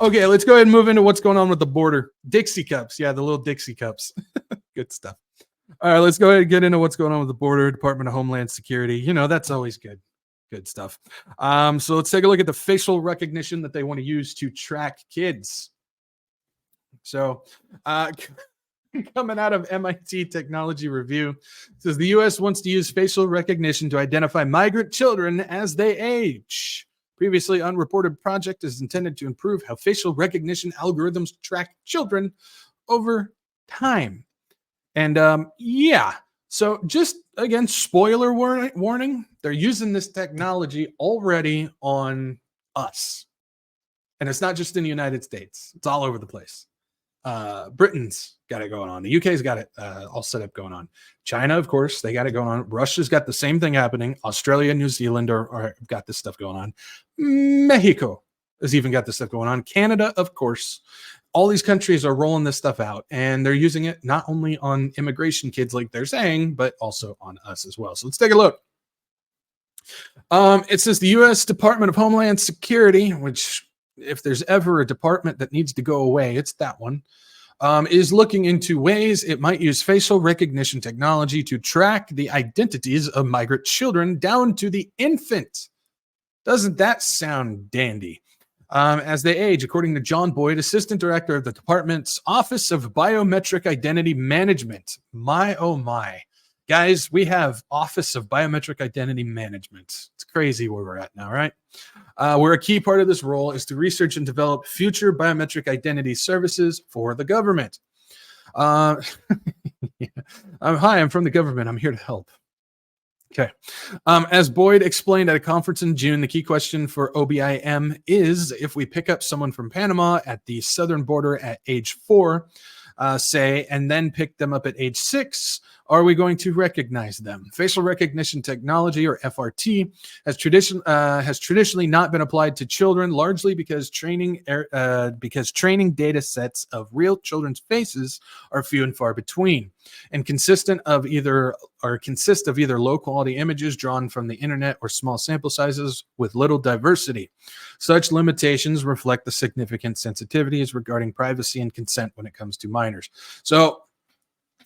Okay, let's go ahead and move into what's going on with the border. Dixie cups. Yeah, the little Dixie cups. Good stuff. All right, let's go ahead and get into what's going on with the border, Department of Homeland Security. You know, that's always good. Good stuff. So let's take a look at the facial recognition that they want to use to track kids. So coming out of MIT Technology Review, it says the U.S. wants to use facial recognition to identify migrant children as they age. Previously unreported project is intended to improve how facial recognition algorithms track children over time. And yeah, so just again, spoiler warning, they're using this technology already on us. And it's not just in the United States, it's all over the place. Britain's got it going on. The UK's got it all set up going on. China, of course, they got it going on. Russia's got the same thing happening. Australia and New Zealand are got this stuff going on. Mexico has even got this stuff going on. Canada, of course. All these countries are rolling this stuff out, and they're using it not only on immigration kids like they're saying, but also on us as well. So let's take a look. It says the U.S. Department of Homeland Security, which if there's ever a department that needs to go away, it's that one, is looking into ways it might use facial recognition technology to track the identities of migrant children down to the infant. Doesn't that sound dandy? As they age, according to John Boyd, Assistant Director of the Department's Office of Biometric Identity Management. My, oh my. Guys, we have Office of Biometric Identity Management. It's crazy where we're at now, right? Where a key part of this role is to research and develop future biometric identity services for the government. Yeah. Hi, I'm from the government. I'm here to help. Okay. As Boyd explained at a conference in June, the key question for OBIM is if we pick up someone from Panama at the southern border at age 4, say, and then pick them up at age 6, are we going to recognize them? Facial recognition technology, or FRT, has traditionally not been applied to children, largely because training data sets of real children's faces are few and far between, and consist of either low quality images drawn from the internet or small sample sizes with little diversity. Such limitations reflect the significant sensitivities regarding privacy and consent when it comes to minors. So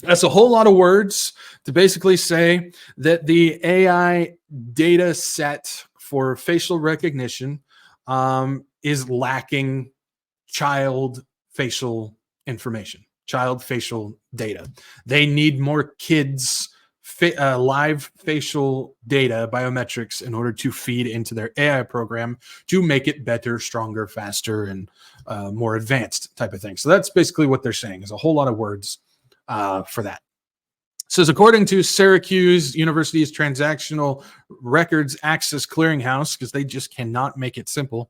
that's a whole lot of words to basically say that the AI data set for facial recognition is lacking child facial information, child facial data. They need more kids' live facial data, biometrics, in order to feed into their AI program to make it better, stronger, faster, and more advanced type of thing. So that's basically what they're saying, is a whole lot of words for that. It says, according to Syracuse University's Transactional Records Access Clearinghouse, because they just cannot make it simple,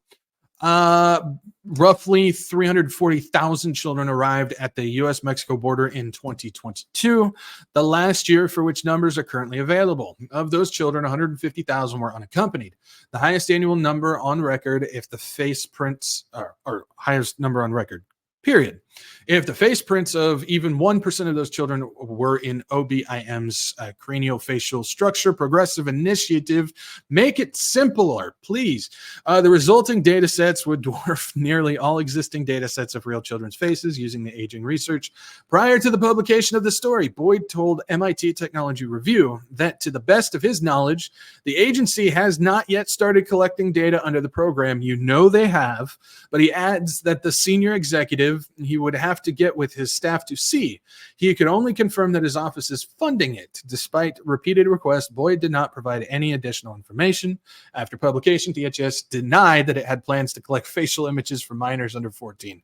roughly 340,000 children arrived at the U.S.-Mexico border in 2022, the last year for which numbers are currently available. Of those children, 150,000 were unaccompanied, the highest annual number on record if the face prints or highest number on record, period. If the face prints of even 1% of those children were in OBIM's craniofacial structure progressive initiative, make it simpler, please. The resulting data sets would dwarf nearly all existing data sets of real children's faces using the aging research. Prior to the publication of the story, Boyd told MIT Technology Review that, to the best of his knowledge, the agency has not yet started collecting data under the program. You know they have, but he adds that the senior executive he would have to get with his staff to see. He could only confirm that his office is funding it. Despite repeated requests, Boyd did not provide any additional information. After publication, DHS denied that it had plans to collect facial images from minors under 14.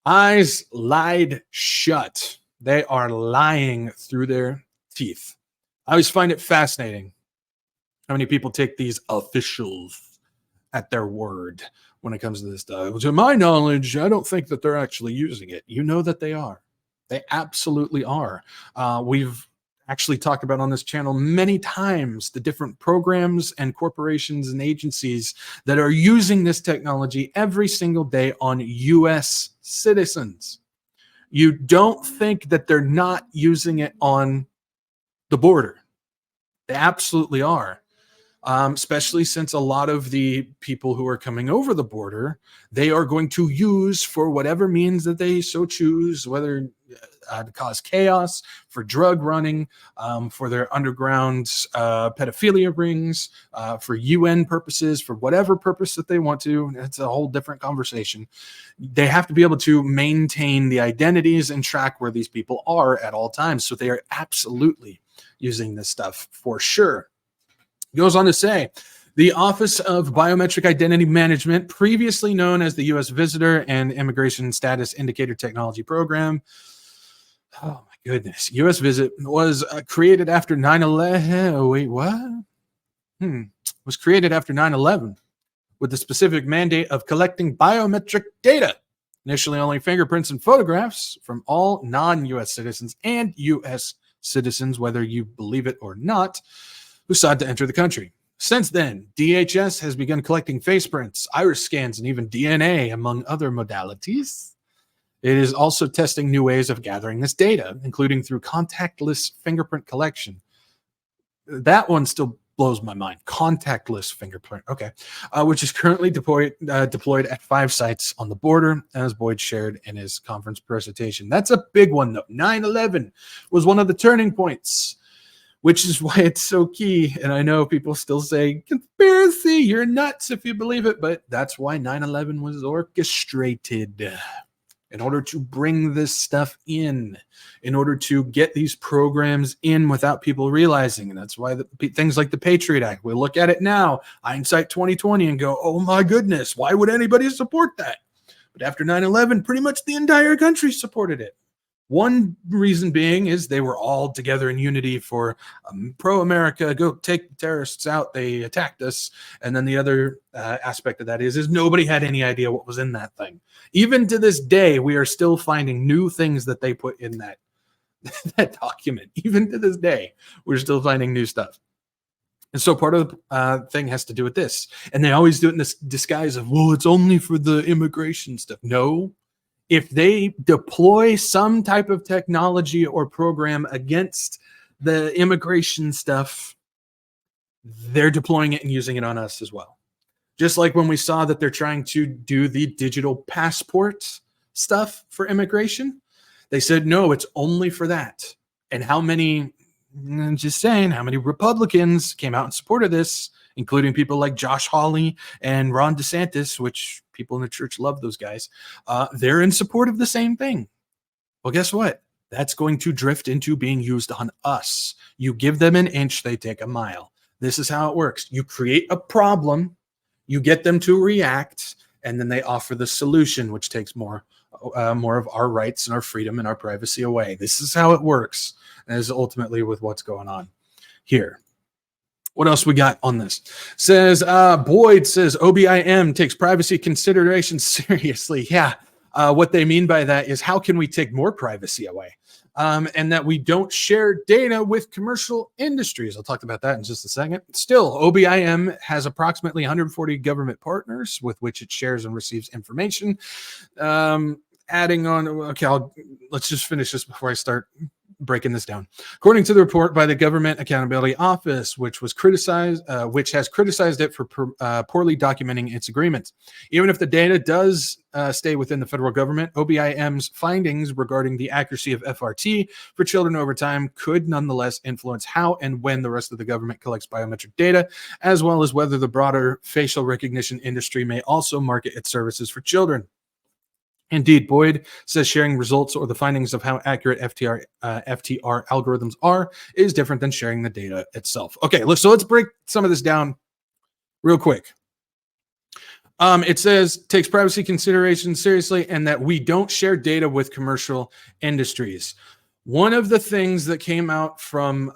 Eyes lied shut. They are lying through their teeth. I always find it fascinating how many people take these officials at their word when it comes to this stuff. To my knowledge, I don't think that they're actually using it. You know that they are. They absolutely are. We've actually talked about on this channel many times the different programs and corporations and agencies that are using this technology every single day on U.S. citizens. You don't think that they're not using it on the border. They absolutely are. Especially since a lot of the people who are coming over the border, they are going to use for whatever means that they so choose, whether to cause chaos, for drug running, for their underground pedophilia rings, for UN purposes, for whatever purpose that they want to. It's a whole different conversation. They have to be able to maintain the identities and track where these people are at all times. So they are absolutely using this stuff for sure. Goes on to say, the Office of Biometric Identity Management, previously known as the U.S. Visitor and Immigration Status Indicator Technology Program. Oh my goodness. U.S. Visit was created after 9/11. Wait, what? Was created after 9/11 with the specific mandate of collecting biometric data. Initially only fingerprints and photographs from all non-U.S. citizens and U.S. citizens, whether you believe it or not, who sought to enter the country. Since then, DHS has begun collecting face prints, iris scans, and even DNA, among other modalities. It is also testing new ways of gathering this data, including through contactless fingerprint collection. That one still blows my mind. Contactless fingerprint. Okay. Which is currently deployed at 5 sites on the border, as Boyd shared in his conference presentation. That's a big one, though. 9/11 was one of the turning points, which is why it's so key. And I know people still say, conspiracy, you're nuts if you believe it, but that's why 9/11 was orchestrated, in order to bring this stuff in order to get these programs in without people realizing. And that's why things like the Patriot Act, we look at it now, hindsight 2020, and go, oh my goodness, why would anybody support that? But after 9/11, pretty much the entire country supported it. One reason being is they were all together in unity for pro-America, go take the terrorists out, they attacked us. And then the other aspect of that is nobody had any idea what was in that thing. Even to this day, we are still finding new things that they put in that, that document. Even to this day, we're still finding new stuff. And so part of the thing has to do with this. And they always do it in this disguise of, well, it's only for the immigration stuff. No. If they deploy some type of technology or program against the immigration stuff, they're deploying it and using it on us as well. Just like when we saw that they're trying to do the digital passport stuff for immigration, they said, no, it's only for that. And how many, I'm just saying, how many Republicans came out and supported this, including people like Josh Hawley and Ron DeSantis, which people in the church love those guys. They're in support of the same thing. Well, guess what? That's going to drift into being used on us. You give them an inch, they take a mile. This is how it works. You create a problem, you get them to react, and then they offer the solution, which takes more of our rights and our freedom and our privacy away. This is how it works, and is ultimately with what's going on here. What else we got on this? Says, Boyd says, OBIM takes privacy considerations seriously. Yeah. What they mean by that is, how can we take more privacy away? And that we don't share data with commercial industries. I'll talk about that in just a second. Still, OBIM has approximately 140 government partners with which it shares and receives information. Adding on, okay, let's just finish this before I start breaking this down. According to the report by the Government Accountability Office, which has criticized it for poorly documenting its agreements. Even if the data does stay within the federal government, OBIM's findings regarding the accuracy of FRT for children over time could nonetheless influence how and when the rest of the government collects biometric data, as well as whether the broader facial recognition industry may also market its services for children. Indeed, Boyd says sharing results or the findings of how accurate FTR algorithms are is different than sharing the data itself. Okay, so let's break some of this down real quick. It says takes privacy considerations seriously and that we don't share data with commercial industries. One of the things that came out from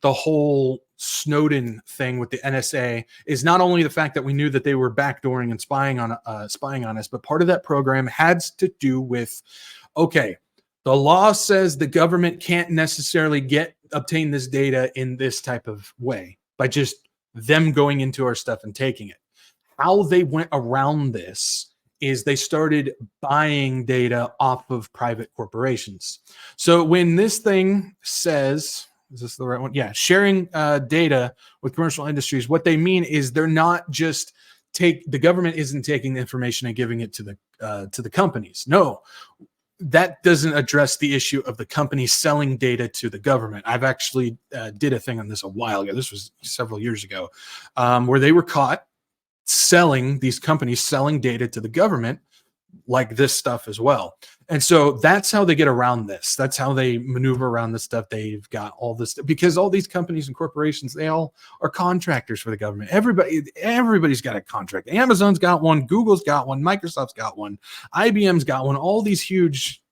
the whole Snowden thing with the NSA is not only the fact that we knew that they were backdooring and spying on us, but part of that program had to do with, okay, the law says the government can't necessarily obtain this data in this type of way by just them going into our stuff and taking it. How they went around this is they started buying data off of private corporations. So when this thing says, is this the right one? Yeah, sharing data with commercial industries, what they mean is they're not just the government isn't taking the information and giving it to the companies. No, that doesn't address the issue of the company selling data to the government. I've actually did a thing on this a while ago. This was several years ago, where they were caught these companies selling data to the government, like this stuff as well. And so that's how they get around this. That's how they maneuver around this stuff. They've got all this, because all these companies and corporations, they all are contractors for the government. Everybody's got a contract. Amazon's got one, Google's got one, Microsoft's got one, IBM's got one. All these huge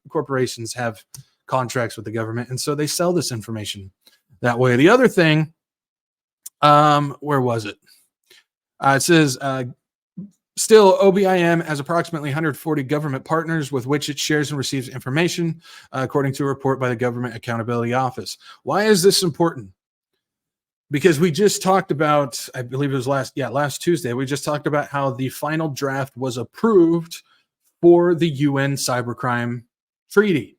corporations have contracts with the government, and so they sell this information that way. The other thing, where was it? It says, still, OBIM has approximately 140 government partners with which it shares and receives information, according to a report by the Government Accountability Office. Why is this important? Because we just talked about, I believe it was last Tuesday, we just talked about how the final draft was approved for the UN Cybercrime Treaty.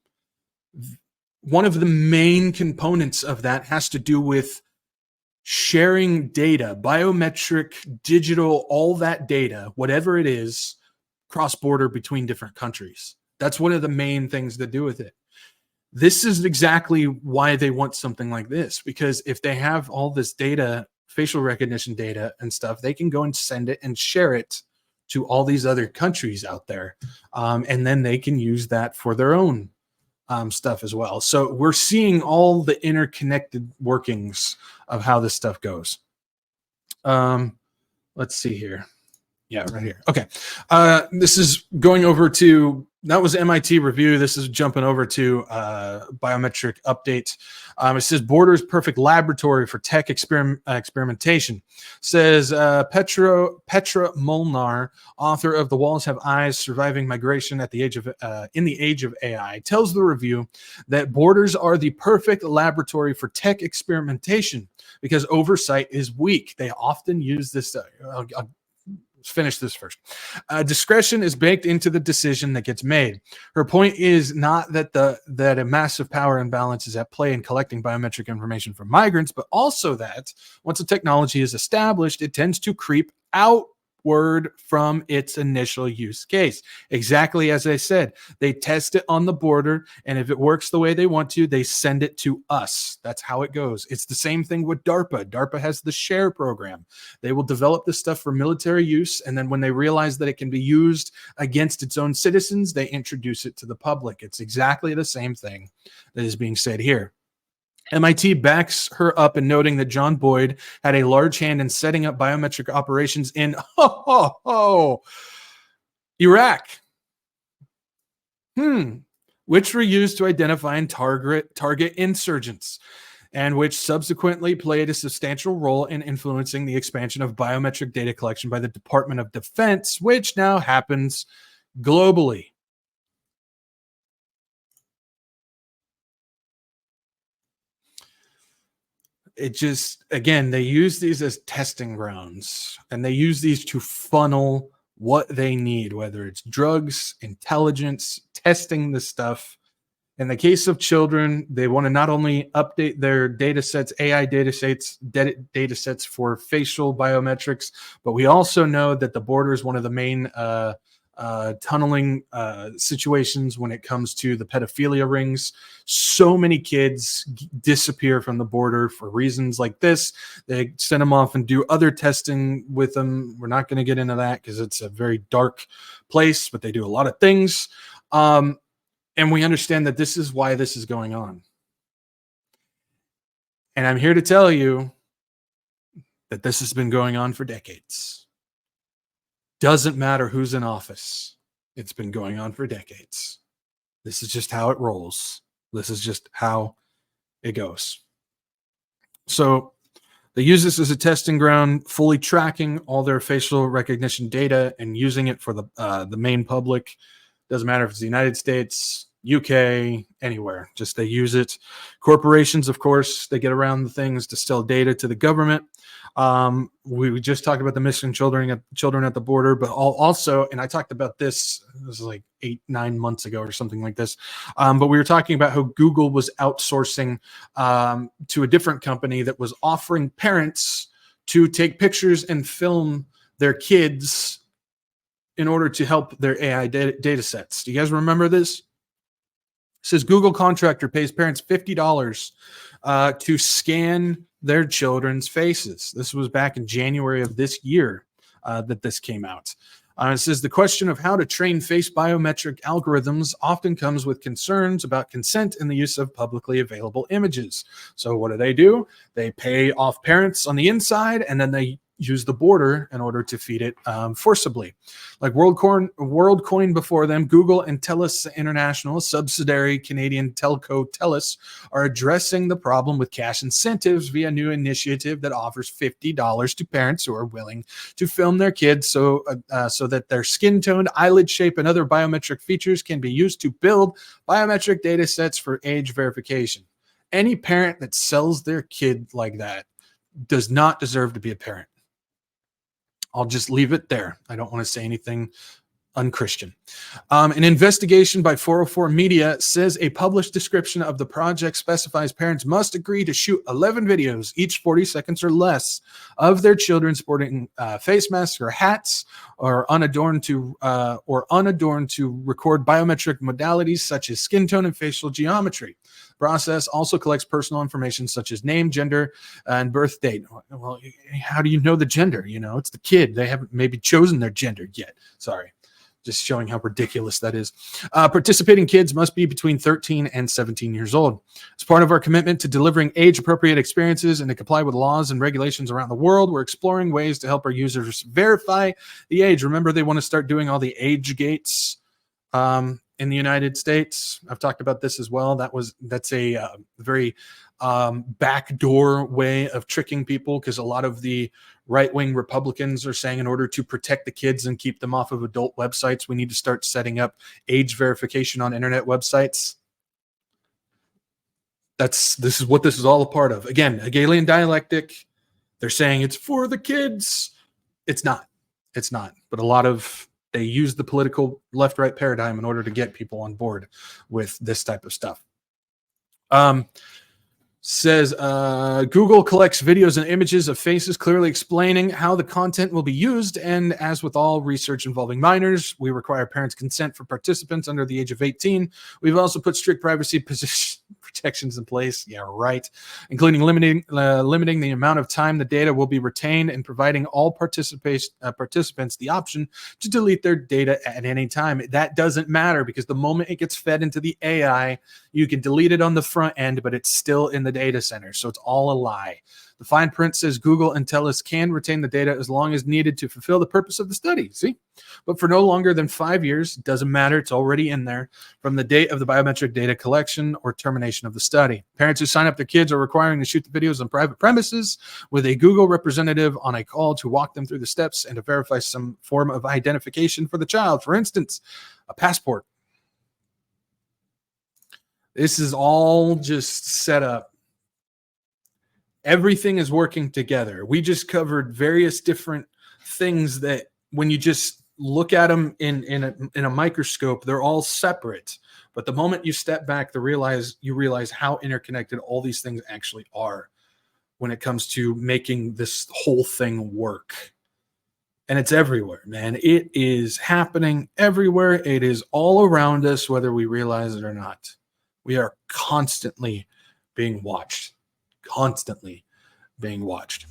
One of the main components of that has to do with sharing data, biometric, digital, all that data, whatever it is, cross-border between different countries. That's one of the main things to do with it. This is exactly why they want something like this, because if they have all this data, facial recognition data and stuff, they can go and send it and share it to all these other countries out there. And then they can use that for their own stuff as well. So we're seeing all the interconnected workings of how this stuff goes. Let's see here. Yeah, right here. Okay. This is going over to, that was MIT review. This is jumping over to biometric update. It says Borders perfect laboratory for tech experimentation. Says Petra Molnar, author of The Walls Have Eyes: Surviving Migration at the Age of in the Age of AI, tells the review that Borders are the perfect laboratory for tech experimentation because oversight is weak. They often use this. I'll finish this first. Discretion is baked into the decision that gets made. Her point is not that that a massive power imbalance is at play in collecting biometric information from migrants, but also that once a technology is established, it tends to creep outward from its initial use case. Exactly as I said, they test it on the border, and if it works the way they want to, they send it to us. That's how it goes. It's the same thing with DARPA. DARPA has the SHARE program. They will develop this stuff for military use, and then when they realize that it can be used against its own citizens, they introduce it to the public. It's exactly the same thing that is being said here. MIT backs her up in noting that John Boyd had a large hand in setting up biometric operations in Iraq, which were used to identify and target insurgents, and which subsequently played a substantial role in influencing the expansion of biometric data collection by the Department of Defense, which now happens globally. It just, again, they use these as testing grounds, and they use these to funnel what they need, whether it's drugs, intelligence, testing the stuff. In the case of children, they want to not only update their data sets, AI data sets for facial biometrics, but we also know that the border is one of the main tunneling situations when it comes to the pedophilia rings. So many kids disappear from the border for reasons like this. They send them off and do other testing with them. We're not going to get into that because it's a very dark place, but they do a lot of things. And we understand that this is why this is going on. And I'm here to tell you that this has been going on for decades. Doesn't matter who's in office. It's been going on for decades. This is just how it rolls. This is just how it goes. So they use this as a testing ground, fully tracking all their facial recognition data and using it for the main public. Doesn't matter if it's the United States, UK, anywhere. Just they use it. Corporations, of course, they get around the things to sell data to the government. We just talked about the missing children at the border, but also, and I talked about this was like 8-9 months ago or something like this. But we were talking about how Google was outsourcing to a different company that was offering parents to take pictures and film their kids in order to help their AI data sets. Do you guys remember this? It says Google contractor pays parents $50 to scan their children's faces. This was back in January of this year that this came out. It says the question of how to train face biometric algorithms often comes with concerns about consent and the use of publicly available images. So what do? They pay off parents on the inside, and then they use the border in order to feed it forcibly. Like WorldCoin before them, Google and TELUS International, subsidiary Canadian telco TELUS, are addressing the problem with cash incentives via a new initiative that offers $50 to parents who are willing to film their kids so that their skin tone, eyelid shape, and other biometric features can be used to build biometric data sets for age verification. Any parent that sells their kid like that does not deserve to be a parent. I'll just leave it there. I don't want to say anything unchristian. An investigation by 404 Media says a published description of the project specifies parents must agree to shoot 11 videos, each 40 seconds or less, of their children sporting face masks or hats, or unadorned to record biometric modalities such as skin tone and facial geometry. Process also collects personal information such as name, gender, and birth date. Well, how do you know the gender? It's the kid. They haven't maybe chosen their gender yet. Sorry. Just showing how ridiculous that is. Participating kids must be between 13 and 17 years old. As part of our commitment to delivering age-appropriate experiences and to comply with laws and regulations around the world, we're exploring ways to help our users verify the age. Remember, they want to start doing all the age gates in the United States. I've talked about this as well. That's a very backdoor way of tricking people, because a lot of the right-wing Republicans are saying in order to protect the kids and keep them off of adult websites, we need to start setting up age verification on internet websites. This is what this is all a part of. Again, Hegelian dialectic. They're saying it's for the kids. It's not. But they use the political left-right paradigm in order to get people on board with this type of stuff. Says Google collects videos and images of faces, clearly explaining how the content will be used. And as with all research involving minors, we require parents' consent for participants under the age of 18. We've also put strict privacy protections in place. Yeah, right. Including limiting the amount of time the data will be retained and providing all participants the option to delete their data at any time. That doesn't matter, because the moment it gets fed into the AI, you can delete it on the front end, but it's still in the data center. So it's all a lie. The fine print says Google and TELUS can retain the data as long as needed to fulfill the purpose of the study. See? But for no longer than 5 years, it doesn't matter. It's already in there from the date of the biometric data collection or termination of the study. Parents who sign up their kids are requiring to shoot the videos on private premises with a Google representative on a call to walk them through the steps and to verify some form of identification for the child. For instance, a passport. This is all just set up. Everything is working together. We just covered various different things that when you just look at them in a microscope, they're all separate. But the moment you step back, you realize how interconnected all these things actually are when it comes to making this whole thing work. And it's everywhere, man. It is happening everywhere. It is all around us, whether we realize it or not. We are constantly being watched. Constantly being watched.